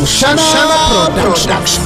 Mushana Production.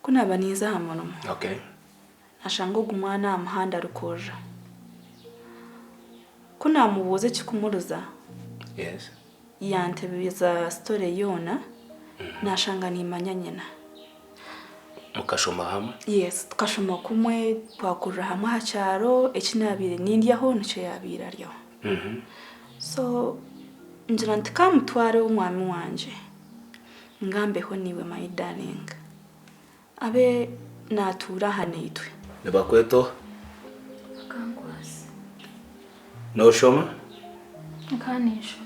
Kuna baniza hamono. Okay. Ashango gumwana amahanda rukoja. Kuna mubuze kikumuruza. Yes. Yantebiza story yona. Nashanga nimanya nyina. Mukashoma hamwe? Yes, tukashoma kumwe twakurira hamwe hacharo ekinabire nindya ho nico yabira ryo. So njira ntikamutware umwami wanje. Ngambeho niwe my darling. Abe natura hanitwe. Nebakweto? Kangwasi. No shoma? Nkanisho.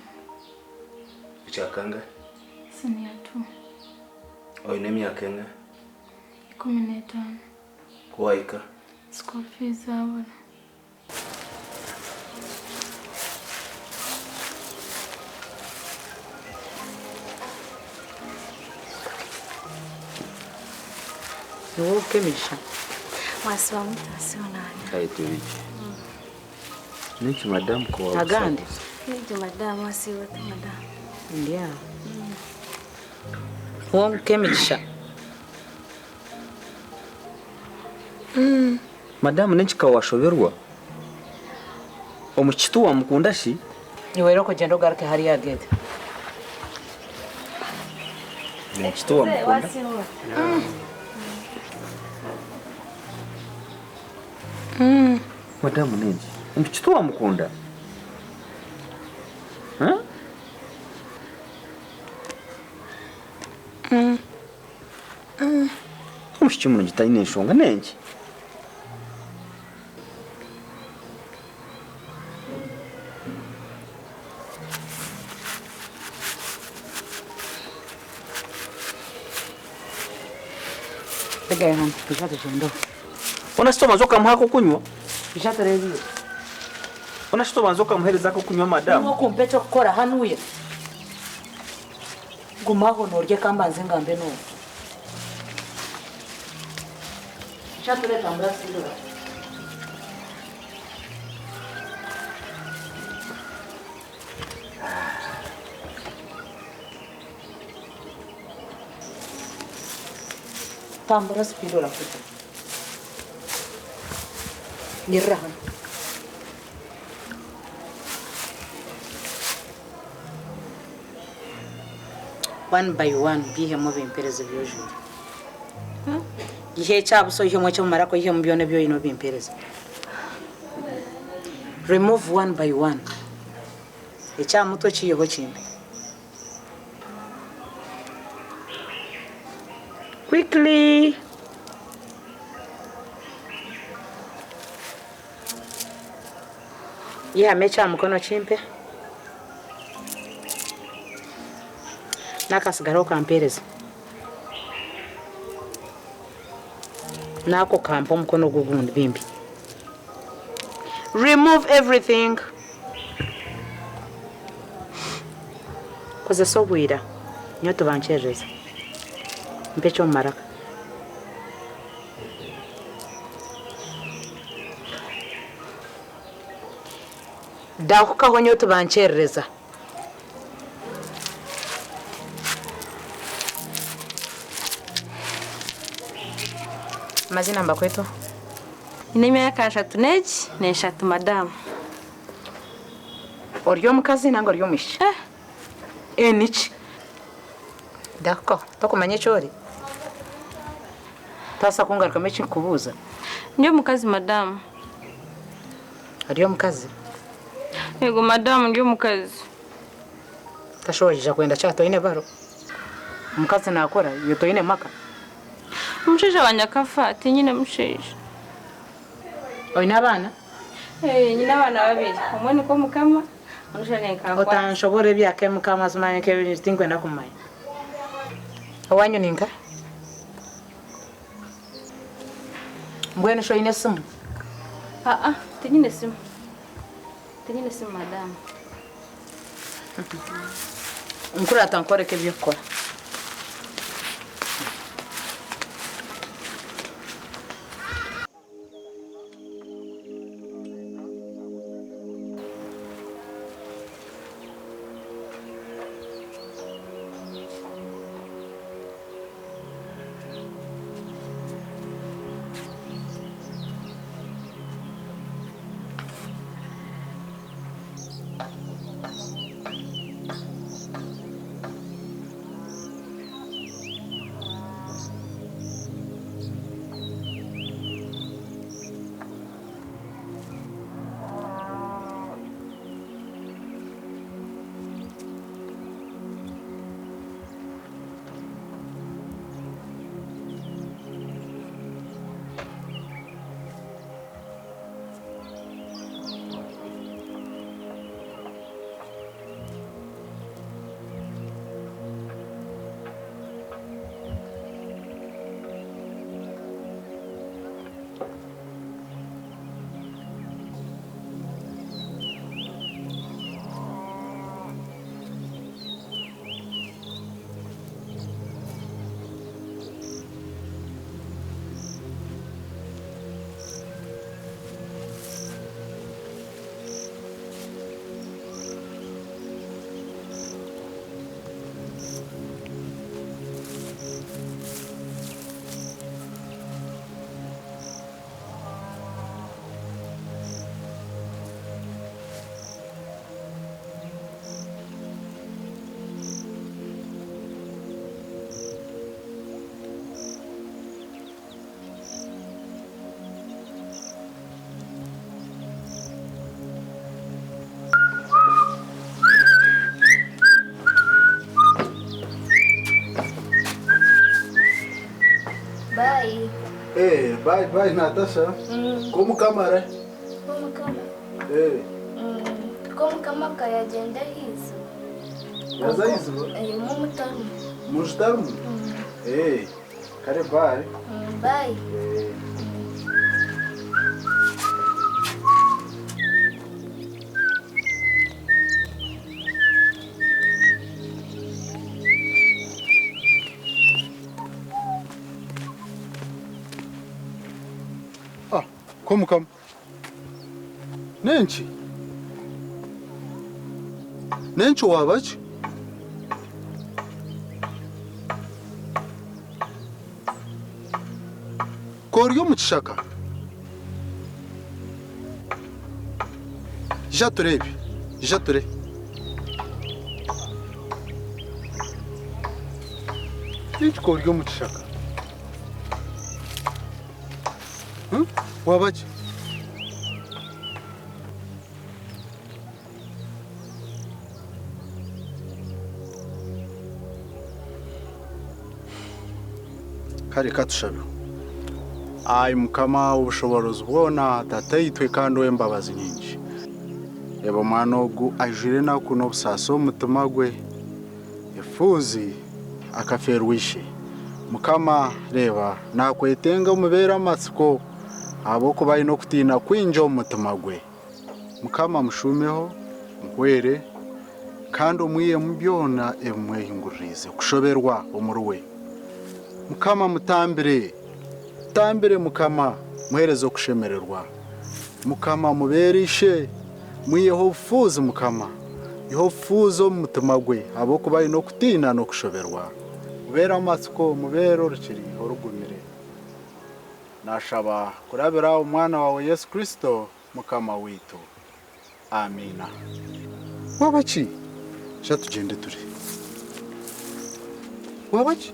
Ichakanga? Senior 2. Oine myaka enga? 15. Kuwaika? School fees abona. Yo kemisha. Mwasiba mutasi onani. Kaitu wiki. Niki madam kwa wabusa? Agandi? Niki madam wasiba tu madam. Ndia. Wo kemisha. Madam nechika washoberwa. Omukitu wa mukunda shi? Iwero ko jendo garke hari agete. Omukitu wa mukunda. Madam nenji. Omukitu wa mukunda. Omushiki mulungi talina ensonga nenji. Tega yana pisha tendo. Unasito mazoka mhako kunywa? Pisha terebi. Unasito mazoka mhereza ko kunywa madam? Ngo kumpecho kukora hanuye. Gumaho norye kamba nzingambe no. Pisha tere tambra sidura. Tambra sidura kutu. Nirrahan. One by one, bihe mo bempereza byojuru. ihe cyabuso ihe mwe cyo marako ihe mu byone byo ino bimpereza. Remove one by one. Echa muto chiyo chimbe. Quickly. Yeah, mecha mkono chimpe. Nakasigaro kampereza. Nako kampo mkono gugundi bimbi. Remove everything. Koze sobwira. Nyoto banchereza. Mpecho maraka. Dakuka ho nyoto banchereza. Mazina mbakweto. Ine myaka 3 neji ne 3 madam. Oryo mukazi nango oryo mishi. Nichi. Dako, tokumanye chori. Tasa kungaruka mechi kubuza. Ndio mukazi madam. Oryo mukazi. Yego madam ndio mukazi. Tashoje kwenda chato ine baro. Mukazi nakora yoto ine maka. Mshesha wanyakafa ati nyine mshesha. Oina bana? Nyina bana babiri. Omwe niko mukama, onusha nenka. Otanshobore byake mukama zimanye ke bitingwenda kumanya. Awanyu ninka? Mbwene sho ine simu. Tinyine simu. Tinyine simu madam. Nkura atankore ke byakora. Bye, Natasha. Como camara? Como kama? Como kama kayagenda hizo? Yaza hizo? Mumutamu. Mujtamu? Kare bye. Bye. Como cam? Nenchi wabachi? Koryo muchishaka. Jature. Nenchi koryo muchishaka. Wabaki? Kare katushabe. Ai mukama ubushobozi bwona tatayitwe kandi wembabazi nyinshi. Ebo mwana ogu ajire nakuno busaso umutima gwe. Efuzi akaferwishe. Mukama reba nakwetenga umubera amatsiko abo kubaye no kutina kwinjo umutima gwe. Mukama mushumeho mukwere kandi umwiye mubyona emwe hingurize kushoberwa umuruwe. Mukama mutambire mukama muherezo kushemererwa. Mukama muberishe mwiyeho fuzi mukama yeho fuzo mutima gwe abo kubaye no kutina no kushoberwa. Mubera amatsiko mubero rukiri orugumire. Nashaba kurabira umwana wawe Yesu Kristo mukama witu. Amina. Wabaki? Sha tugende turi. Wabaki?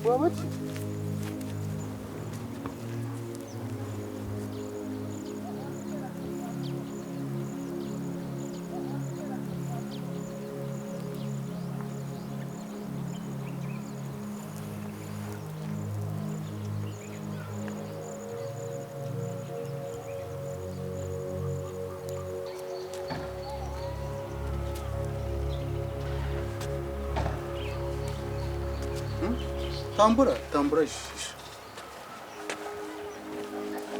Wabaki? Tambura.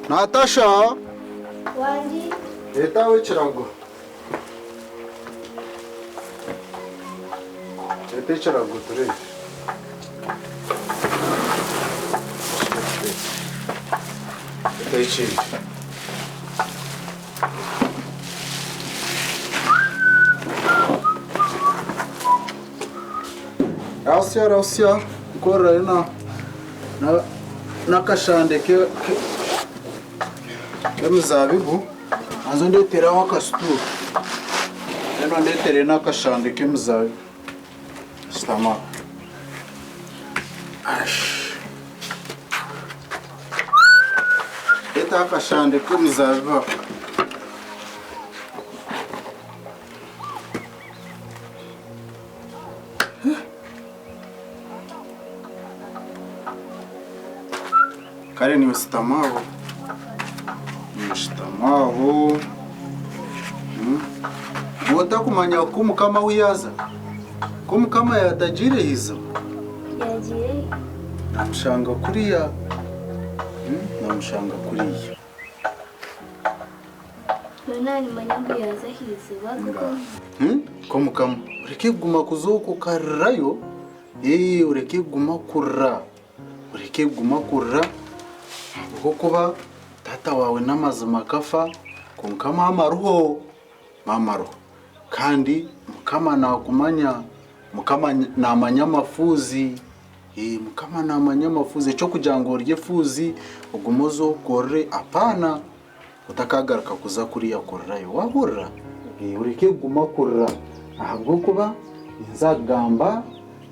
Natasha. Wanji. Leta wechirago. Leta wechirago ture. Leta wechirago. Alcia. Corra na kashande ke muzabibu azo ndetera wakastu eno ndetere na kashande ke muzabibu stama eta kashande ke muzabibu kare ni msitamaho. Wota kumanya kumukama wiyaza. Kumukama yatajire hizo. Yagiye. Namushanga kuriya. Namushanga kuriya. Nani manyambo yaza hizo bago. Kumukama ureke guma kuzuko karayo. Ureke guma kurra. Ureke guma kurra. Kuba tata wawe namazima kafa kumukama amaruho mamaruho kandi mukama nakumanya mukama namanya mafuzi mukama namanya mafuzi cyo kujango rye fuzi ugumozo korre apana utakagaruka kuza kuri yakorrayo wahurra ureke guma kurra ahabwo kuba inzagamba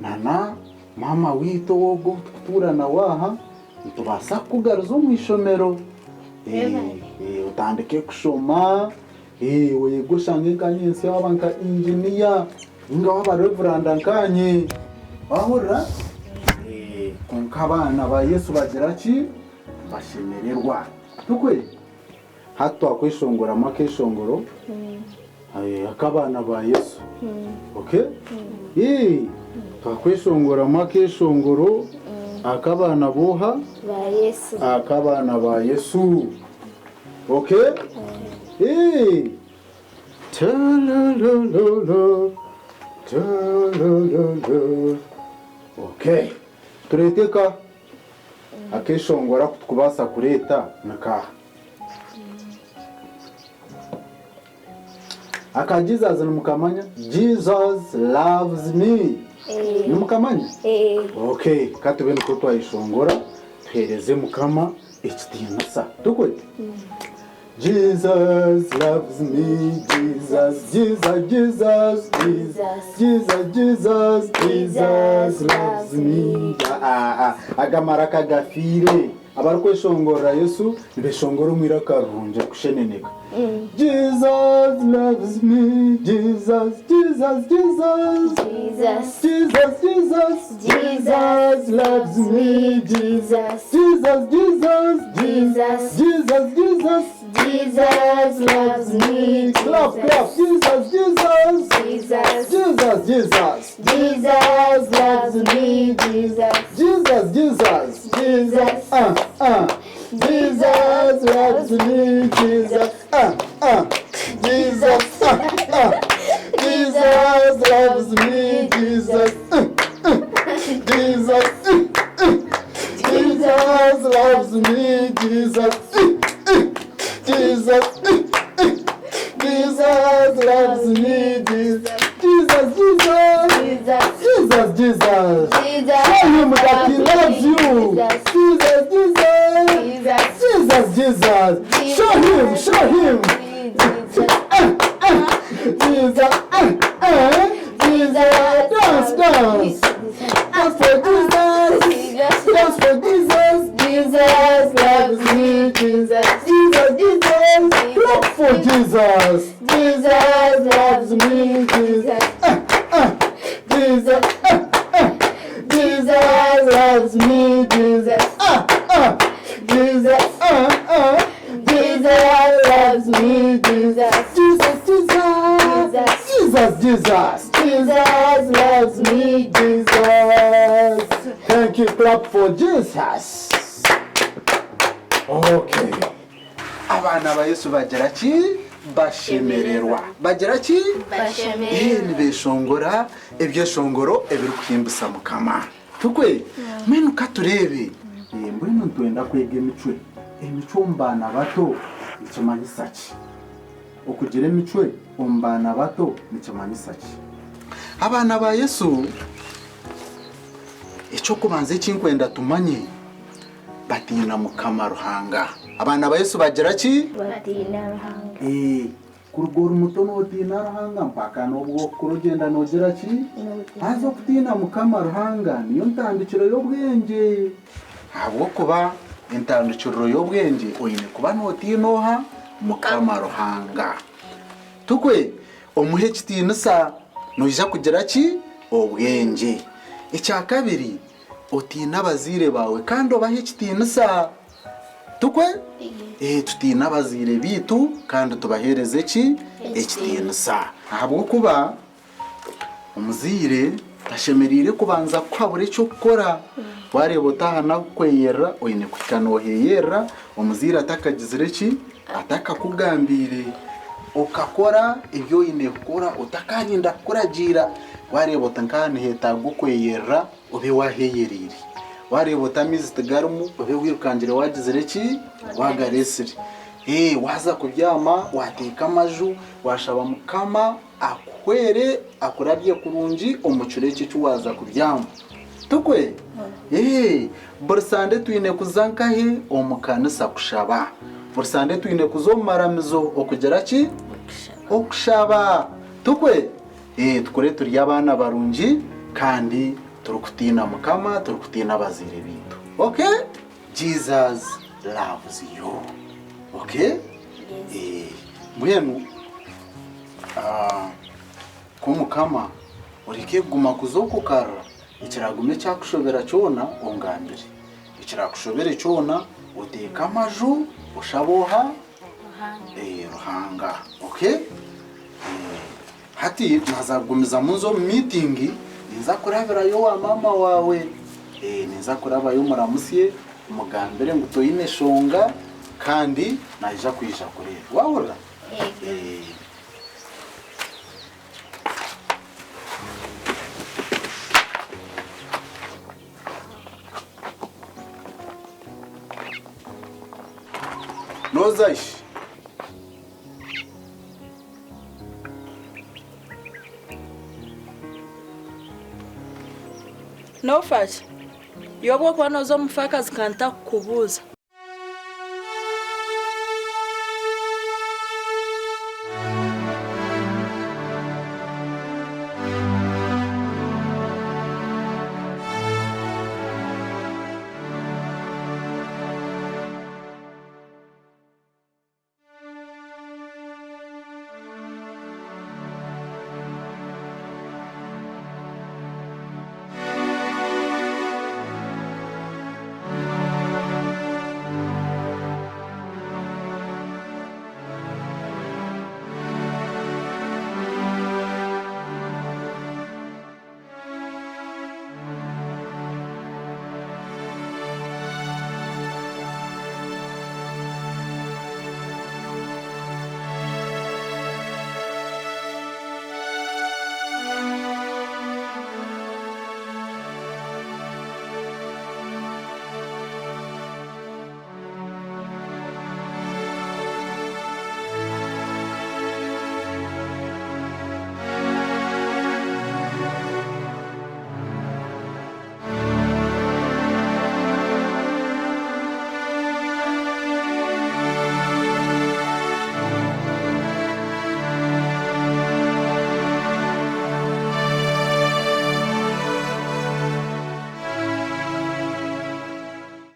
nana mama wito wogo kuturana waha tubasa kugaruza umwishomero utandike kushoma wegushange kanyensi wabanka engineer inga waba reverend nkanye wahura kunkabana ba Yesu bagira ki bashemererwa tukwe hato akwishongora makeshongoro akabana ba Yesu okay twakwishongora makeshongoro akabana boha Ba Yesu. Akabana ba Yesu. Okay? Okay. Tureteka akeshongora kutukubasa kureta naka. Jesus numukamanya. Jesus loves me. Numukamanya? Okay, katubene ko twayishongora thereze mukama ekitiinisa tukwe. Jesus loves me, Jesus Jesus, Jesus, Jesus, Jesus, Jesus, Jesus loves me. Agamara kagafire abari kweshongora Yesu beshongora umwira karunje kusheneneka. Jesus loves me. Jesus, Jesus, Jesus, Jesus, Jesus, Jesus, Jesus loves me. Jesus, Jesus, Jesus, Jesus, Jesus, Jesus, Jesus loves me. clap, clap. Jesus, Jesus, Jesus, Jesus, Jesus, Jesus loves me. Jesus, Jesus, Jesus, Jesus, Jesus loves me. Jesus, Jesus, Jesus loves me. Jesus, Jesus, Jesus loves me. Jesus, Jesus, Jesus loves me. Jesus, Jesus, Jesus, Jesus, Jesus. Tell him that he loves you. Jesus, Jesus, Jesus, Jesus. Show him, show him. Jesus, Jesus, dance, dance. Dance for Jesus, dance for Jesus. Jesus loves me. Jesus, Jesus, Jesus. Clap for Jesus. Jesus loves me. Jesus, Jesus, Jesus loves me. Jesus, Jesus, Jesus loves me. Jesus, Jesus, Jesus, Jesus, Jesus loves me. Jesus. Thank you. Clap for Jesus. Okay. Abana ba Yesu bagera ki bashemererwa. Bagera ki nibeshongora ebyeshongoro ebirukimbusa mukama. Tukwe menu katurebe. Mbwenu ntwenda kwega emicwe. Emicwe mbana bato icomanyisa ki. Okugira emicwe ombana bato nicomanyisa ki. Abana ba Yesu icyo kubanza ikinkwenda tumanye batina mukama Ruhanga. Abana ba Yesu bagera ki batina Ruhanga. Kurugora umutono utina Ruhanga mpaka nobwo kurugenda nogera ki hazo kutina mukama Ruhanga niyo ntandikiro y'obwenge. Habwo kuba intandikiro y'obwenge oyine kuba notinoha mukama Ruhanga. Tukwe omuhe kitinisa noija kugera ki obwenge. Icya kabiri utina abazire bawe kandi obahe kitinisa. Tukwe tutina abazire bitu kandi tubahereze ki ekitinisa. Habwo kuba omuzire tashemerire kubanza kwabura icyo gukora. Wareba utahana kweyera oyine kukanoheyera omuzire atakagizire ki atakakugambire ukakora ibyo yine gukora utakarinda kuragira. Wareba utankane hetago kweyera ube waheyerire. Wareba utamizi tigarumu ube wirukangire wagizire ki wagaresire. Waza kubyama wateka amaju washaba mukama akwere akurabye kurungi omucureke cyo waza kubyama. Tukwe bursande tuyine kuzankahe omukanisa kushaba. Bursande tuyine kuzomaramizo okugera ki okushaba. Tukwe tukore turi abana barungi kandi turukutina mukama turukutina abazire bitu. Okay? Jesus loves you. Okay? Mwenu ko mukama urike guma kuzokukara ikiragume cyakushobera cyona ongambire. Ikirakushobere cyona uteka amaju ushaboha Ruhanga. Okay? Hati nazagumiza munzo meeting niza kurabira yo wa mama wawe niza kuraba yo muramusiye umugambere ngo toyine shonga kandi naija kwisha kure wahora. Nozaish no fact yobwo kwa nozo mufakazi kanta kubuza